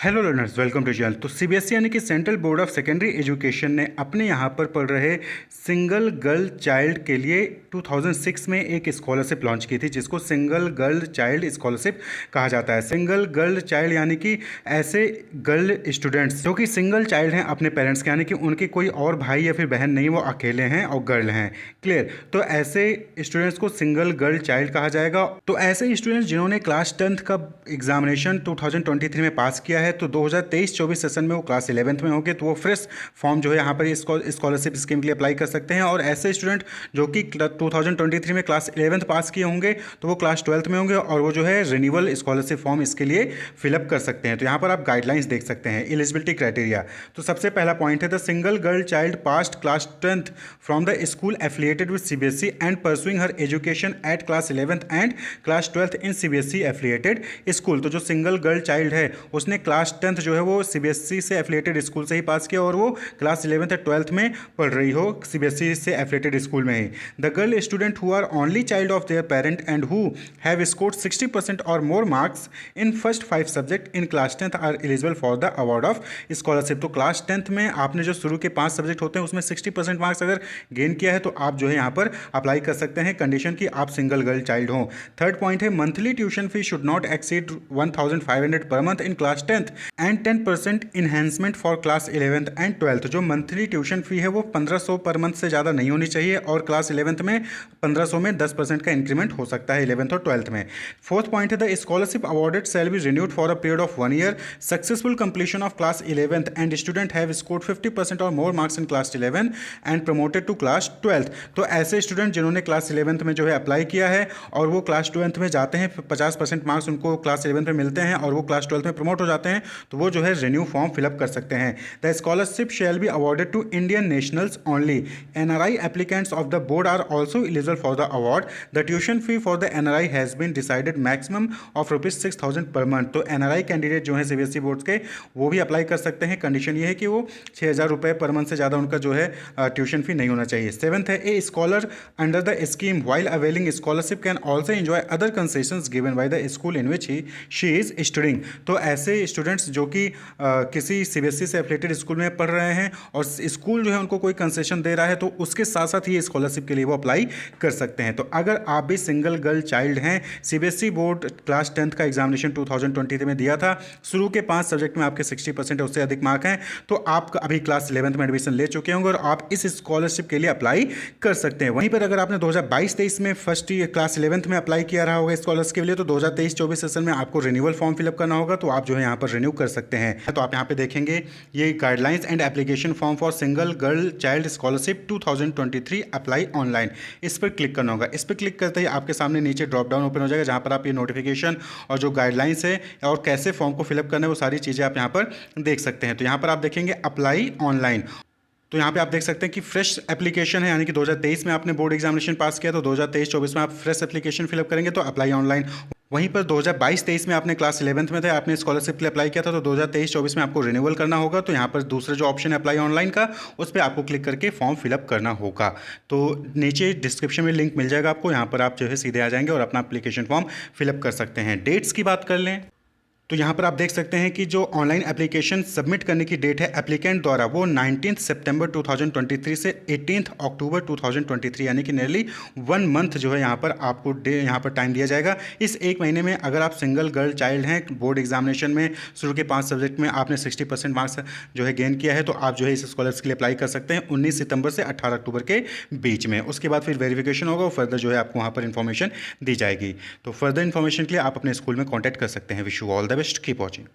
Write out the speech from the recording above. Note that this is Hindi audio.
Hello learners, welcome to channel. तो सीबीएसई यानी कि Central Board of Secondary Education ने अपने यहाँ पर पढ़ रहे सिंगल गर्ल चाइल्ड के लिए 2006 में एक स्कॉलरशिप लॉन्च की थी, जिसको सिंगल गर्ल चाइल्ड स्कॉलरशिप कहा जाता है। सिंगल गर्ल चाइल्ड यानी कि ऐसे गर्ल स्टूडेंट्स जो कि सिंगल चाइल्ड हैं अपने पेरेंट्स के, यानी कि उनके कोई और भाई या फिर बहन नहीं, वो अकेले हैं और गर्ल हैं। क्लियर? तो ऐसे स्टूडेंट्स को सिंगल गर्ल चाइल्ड कहा जाएगा। तो ऐसे स्टूडेंट्स जिन्होंने क्लास 10th का एग्जामिनेशन 2023 में पास किया है, तो 2023-24 सेशन में वो क्लास 11th में होंगे, तो वो फ्रेश फॉर्म जो है यहाँ पर स्कॉलरशिप स्कीम के लिए अप्लाई कर सकते हैं। और ऐसे स्टूडेंट जो कि 2023 में क्लास 11th पास किए होंगे, तो वो क्लास 12th में होंगे और वो जो है रिन्यूअल स्कॉलरशिप फॉर्म इसके लिए फिलअप कर सकते हैं। तो यहाँ पर आप गाइडलाइंस देख सकते हैं, एलिजिबिलिटी क्राइटेरिया। तो सबसे पहला पॉइंट है, the single girl child past class 10th from the school affiliated with CBSE and pursuing her education at class 11th and class 12th in CBSE affiliated school. तो जो सिंगल गर्ल चाइल्ड है उसने क्लास 10th जो है वो सीबीएसई से एफिलिएटेड स्कूल से ही पास किया और वो क्लास 11th या 12th में पढ़ रही हो सीबीएसई से एफिलिएटेड स्कूल में ही। The girl student who are only child of their parent and who have scored 60% और more marks in first 5 subject in class 10th are eligible for the award of scholarship. तो क्लास 10th में आपने जो शुरू के 5 सब्जेक्ट होते हैं उसमें 60% मार्क्स अगर गेन किया है तो आप जो है यहाँ पर अप्लाई कर सकते हैं, कंडीशन कि आप सिंगल गर्ल चाइल्ड हो। थर्ड पॉइंट है, monthly tuition fee should not exceed 1500 per month in class 10th and 10% enhancement for class 11th and 12th। जो मंथली ट्यूशन फी है वो 1500 पर मंथ से ज़्यादा नहीं होनी चाहिए और क्लास 11th में 1500 में 10% का इंक्रीमेंट हो सकता है 11th और 12th में। फोर्थ पॉइंट है, the scholarship awarded shall be renewed for a period of 1 year successful completion of class 11th and student have scored 50% और more marks in class 11 and promoted to class 12th। तो ऐसे स्टूडेंट जिन्होंने क्लास 11th में जो है अप्लाई किया है और वो क्लास 12th में जाते हैं, 50% मार्क्स उनको क्लास 11th में मिलते हैं और वो क्लास 12th में प्रमोट हो जाते हैं, तो वो जो है रिन्यू फॉर्म फिलअप कर सकते हैं। The scholarship shall be awarded to Indian nationals only. NRI applicants of the board are also eligible for the award. The tuition fee for the NRI has been decided maximum of ₹6,000 per month. तो एनआरआई कैंडिडेट जो है सीबीएसई बोर्ड के, वो भी अप्लाई कर सकते हैं। कंडीशन ये है कि वो 6,000 रुपये पर मंथ से ज़्यादा उनका जो है ट्यूशन फी नहीं होना चाहिए। सेवंथ है, a scholar under the scheme while availing scholarship can also enjoy other concessions given by the school in which she is studying. तो ऐसे स्टूडेंट्स जो कि किसी सीबीएसई से एफिलिएटेड स्कूल में पढ़ रहे हैं और स्कूल जो है उनको कोई कंसेशन दे रहा है, तो उसके साथ साथ ही स्कॉलरशिप के लिए वो अप्लाई कर सकते हैं। तो अगर आप भी सिंगल गर्ल चाइल्ड हैं, सीबीएसई बोर्ड क्लास 10th का एग्जामिनेशन 2023 में दिया था, शुरू के 5 सब्जेक्ट में आपके 60% उससे अधिक मार्क हैं, तो आप अभी क्लास 11th में एडमिशन ले चुके होंगे और आप इस स्कॉलरशिप के लिए अप्लाई कर सकते हैं। वहीं पर अगर आपने 2022-23 में फर्स्ट क्लास 11th में अप्लाई किया रहा होगा स्कॉलरशिप के लिए, तो 2023-24 सेशन में आपको रिन्यूअल फॉर्म फिलअप करना होगा, तो आप जो है यहाँ पर रिन्यू कर सकते हैं। तो आप यहाँ पे देखेंगे ये guidelines and application form for single girl child scholarship 2023 apply online, इस पर क्लिक करना होगा। इस पर क्लिक करते ही आपके सामने नीचे ड्रॉप डाउन ओपन हो जाएगा, जहाँ पर आप ये नोटिफिकेशन और जो गाइडलाइंस है और कैसे फॉर्म को फिलअप करना है वो सारी चीज़ें आप यहाँ पर देख सकते हैं। तो यहाँ पर आप देखेंगे अप्लाई ऑनलाइन। तो यहाँ पे आप देख सकते हैं कि फ्रेश एप्लीकेशन है, यानी कि 2023 में आपने बोर्ड एग्जामिनेशन पास किया, तो 2023-24 में आप फ्रेश एप्लीकेशन फिलअप करेंगे तो अप्लाई ऑनलाइन। वहीं पर 2022-23 में आपने क्लास 11th में थे, आपने स्कॉलरशिप के लिए अप्लाई किया था, तो 2023-24 में आपको रिन्यूअल करना होगा। तो यहाँ पर दूसरा जो ऑप्शन है अप्लाई ऑनलाइन का, उस पर आपको क्लिक करके फॉर्म फिलअप करना होगा। तो नीचे डिस्क्रिप्शन में लिंक मिल जाएगा आपको, यहाँ पर आप जो है सीधे आ जाएंगे और अपना एप्लीकेशन फॉर्म फिलअप कर सकते हैं। डेट्स की बात कर लें तो यहाँ पर आप देख सकते हैं कि जो ऑनलाइन एप्लीकेशन सबमिट करने की डेट है एप्लीकेंट द्वारा, वो 19 सितंबर 2023 से 18 अक्टूबर 2023, यानी कि नियरली 1 मंथ जो है यहाँ पर आपको यहाँ पर टाइम दिया जाएगा। इस 1 महीने में अगर आप सिंगल गर्ल चाइल्ड हैं, बोर्ड एग्जामिनेशन में शुरू के 5 सब्जेक्ट में आपने 60% मार्क्स जो है गेन किया है, तो आप जो है इस स्कॉलरशिप के लिए अप्लाई कर सकते हैं 19 सितंबर से 18 अक्टूबर के बीच में। उसके बाद फिर वेरिफिकेशन होगा और फर्दर जो है आपको वहाँ पर इन्फॉर्मेशन दी जाएगी। तो फर्दर इन्फॉर्मेशन के लिए आप अपने स्कूल में कॉन्टैक्ट कर सकते हैं। Wish you all the best, keep watching.